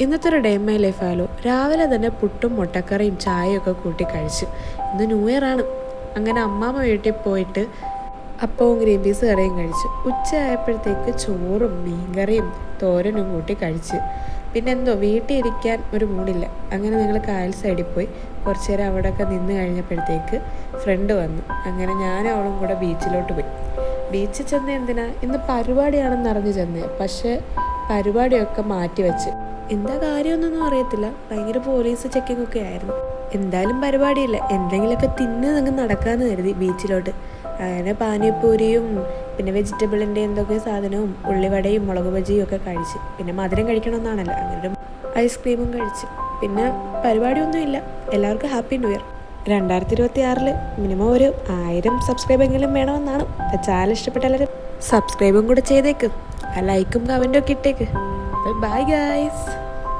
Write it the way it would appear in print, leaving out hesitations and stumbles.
ഇന്നത്തെ ഒരു day my life ആയാലോ. രാവിലെ തന്നെ പുട്ടും മുട്ടക്കറിയും ചായയൊക്കെ കൂട്ടി കഴിച്ചു. ഇന്ന് ന്യൂ ഇയർ ആണ്. അങ്ങനെ അമ്മാമ്മ വീട്ടിൽ പോയിട്ട് അപ്പവും ഗ്രീൻ പീസ് കറിയും കഴിച്ചു. ഉച്ചയായപ്പോഴത്തേക്ക് ചോറും മീൻകറിയും തോരനും കൂട്ടി കഴിച്ച്. പിന്നെ എന്തോ വീട്ടിൽ ഇരിക്കാൻ ഒരു മൂടില്ല. അങ്ങനെ ഞങ്ങൾ കായൽ സൈഡിൽ പോയി കുറച്ച് നേരം അവിടെയൊക്കെ നിന്ന് കഴിഞ്ഞപ്പോഴത്തേക്ക് ഫ്രണ്ട് വന്നു. അങ്ങനെ ഞാനും അവളും കൂടെ ബീച്ചിലോട്ട് പോയി. ബീച്ചിൽ ചെന്ന് എന്തിനാ, ഇന്ന് പരിപാടിയാണെന്ന് അറിഞ്ഞ് ചെന്ന്. പക്ഷേ പരിപാടിയൊക്കെ മാറ്റി വെച്ച്. എന്താ കാര്യമൊന്നും അറിയത്തില്ല. ഭയങ്കര പോലീസ് ചെക്കിംഗ് ഒക്കെ ആയിരുന്നു. എന്തായാലും പരിപാടിയില്ല, എന്തെങ്കിലുമൊക്കെ തിന്ന് അങ്ങ് നടക്കാമെന്ന് കരുതി ബീച്ചിലോട്ട്. അങ്ങനെ പാനിപ്പൂരിയും പിന്നെ വെജിറ്റബിളിൻ്റെ എന്തൊക്കെ സാധനവും ഉള്ളിവടയും മുളക് ബജിയും ഒക്കെ കഴിച്ച്. പിന്നെ മധുരം കഴിക്കണമെന്നാണല്ലോ, അങ്ങനെ ഐസ്ക്രീമും കഴിച്ച്. പിന്നെ പരിപാടിയൊന്നുമില്ല. എല്ലാവർക്കും ഹാപ്പി ന്യൂ ഇയർ. 2026 മിനിമം ഒരു 1000 സബ്സ്ക്രൈബെങ്കിലും വേണമെന്നാണ്. ചാനൽ ഇഷ്ടപ്പെട്ട എല്ലാവരും സബ്സ്ക്രൈബും കൂടെ ചെയ്തേക്ക്. ആ ലൈക്കും കമൻറ്റും ഒക്കെ ഇട്ടേക്ക്. Bye guys.